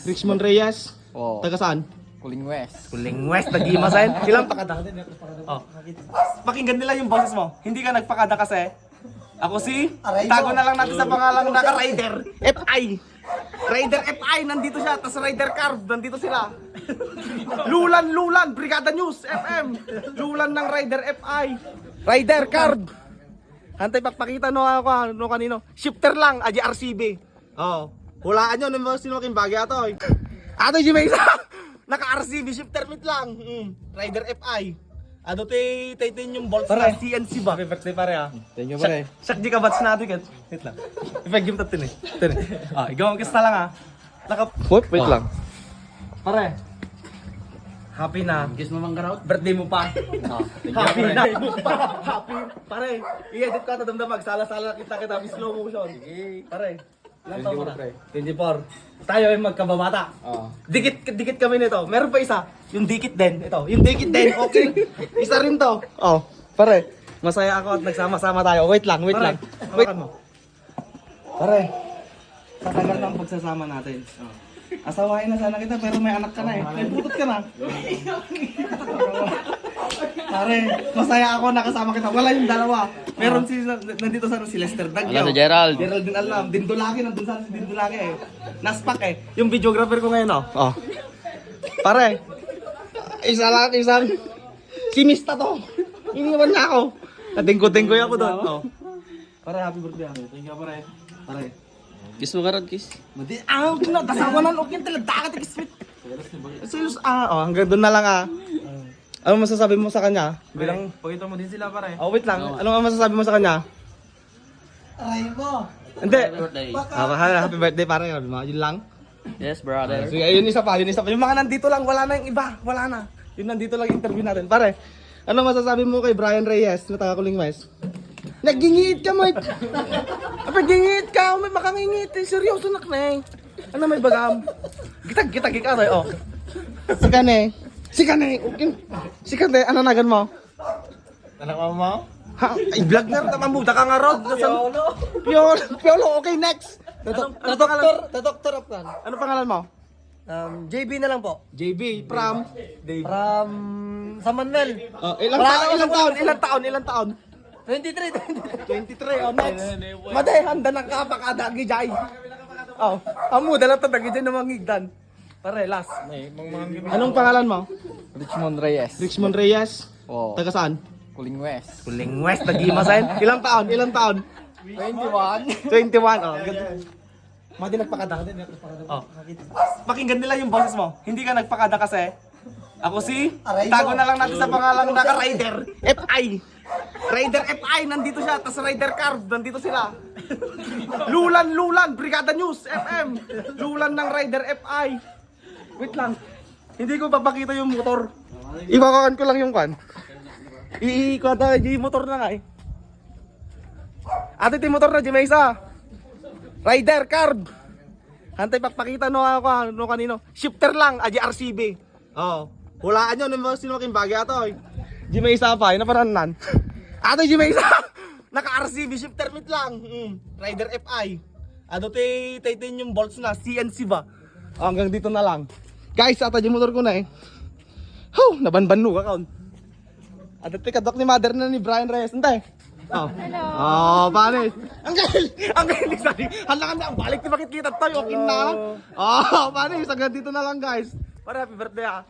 Richmond Reyes. Oo. Taga saan? Kuling West. Kuling West, nag-imasin. Ilang pakada? Oh. Pakinggan nila yung boses mo. Hindi ka nagpakada kasi. Ako si, tago na lang natin sa pangalang naka-Rider FI. Rider FI, nandito siya. Tapos Rider Carb, nandito sila. Lulan, Brigada News FM. Lulan ng Rider FI. Rider Carb. Hantay pakpakita no ako no kanino. Shifter lang, AJRCB. Oh. Hulaan nyo, sino king bagay ato. Ato si Mesa. Naka-RCB shifter meet lang. Rider FI. Ano titanium bolts na CNC ba? Happy birthday pare ah. Thank you pare. Sak di ka bats natin kat. Wait lang. Effect game tatin eh. Tin. Ah, ikaw ang kasta lang ah. Wait lang. Pare. Happy na. Kiss mo manggaraw. Birthday mo pa. Happy na. Happy. Pare, i-edit ka ta damdamag. Sala-sala kita slow motion. Pare. Ilang taon mo na? 24. Tayo ay magkababata. Dikit kami nito. Meron pa isa. Yung dikit din. Ito. Yung dikit din. Okay. Isa rin to. Oh. Pare. Masaya ako at nagsama-sama tayo. Wait lang. Wait. Mo. Pare. Sa tagal ng pagsasama natin. Asawain na sana kita pero may anak ka na eh. May butot ka na. Pare, masaya ako nakasama kita. Wala yung dalawa. Meron nandito sa si Lester Dagyo. Wala si Gerald. Gerald din alam. Dindulaki, nandun sa si Dindulaki eh. Naspak eh. Yung videographer ko ngayon oh. Pare, isang si Mista to. Iniwan niya ako. Natingko-tingkoy ako doon. Oh. Pare, happy birthday. Thank you pare. Pare. Kiss mo karad, kiss. Madi, dasawanan okay talagdakat ikiswit. Silos hanggang doon na lang ah. Ano masasabi mo sa kanya? Bilang Pakita mo din sila pare. oh, wait lang. Ano masasabi mo sa kanya? Aray mo. Hindi. Birthday. Happy birthday pare. Yun lang. Yes, brother. Sige, yun isa pa. Yung mga nandito lang, wala na yung iba. Wala na. Yun nandito lang yung interview natin. Pare, ano masasabi mo kay Brian Reyes na taga Kuling West? Nagingit ka, mate. Gingit ka. May makangingit. Seryoso nak na eh. Ano may bagam? Gitag aray. Oh. Si Kane. Okay. Si Kane, ano nagan mo? Anak mo? Ha? Ay, vlog na rin. Mamuda ka nga rod. Piolo. Okay, next. Doctor of plan. Ano pangalan mo? JB na lang po. JB, from? From Samuel. Ilang taon? 23. 23, oh, next. Maday, handa ng kapakada, Gijay. Oh, amo, dala to, Gijay na mangigdan. Pare, last. Anong pangalan mo? Richmond Reyes. Richmond Reyes. Oo. Taga saan? Kuling West. Kuling West, nag-imasin. Ilang taon? 21. 21, oh. Madi nagpakada. Oh. Pakinggan nila yung boses mo. Hindi ka nagpakada kasi. Ako si, tago na lang natin sa pangalang naka-Rider FI. Rider FI, nandito siya. Tapos Rider Carb, nandito sila. Lulan, Brigada News FM. Lulan ng Rider FI. Wait lang. Hindi ko papakita yung motor. Iwakan ko lang yung kan. Iikwata, yung motor na nga eh. Ate, yung motor na, Jimesa. Rider Carb. Hantay pakpakita no ako no kanino. Shifter lang, AJRCB. Oh. Hulaan nyo, sino king bagay ato eh. Jimesa pa, yun na paranan. Ato Jimesa. Naka-RCB shifter meet lang. Rider FI. Ano titanium bolts na, CNC ba? Oh, hanggang dito na lang. Guys, ato yung motor ko na eh. Nabanbanu ka kaon. Ato kadok ni mother na ni Brian Reyes. Antay. Oh. Hello. Oh, paano? Ang galing ni Sally. Halangan na, ang balik ni makikita tayo. Okay na. Oh, paano? Hanggang dito na lang guys. Para happy birthday ah.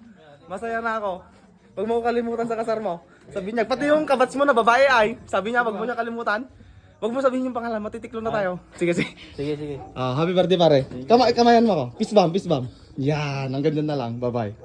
Masaya na ako. Huwag mo kalimutan sa kasar mo. Sabi niya, pati yung kabats mo na babae ay. Sabi niya, wag mo niya kalimutan. Wag mo sabihin yung pangalan, matitiklo na tayo. Sige. Sige. Happy birthday pare. Kamayan mo ako. Peace bomb. Yan, hanggang dyan na lang. Bye-bye.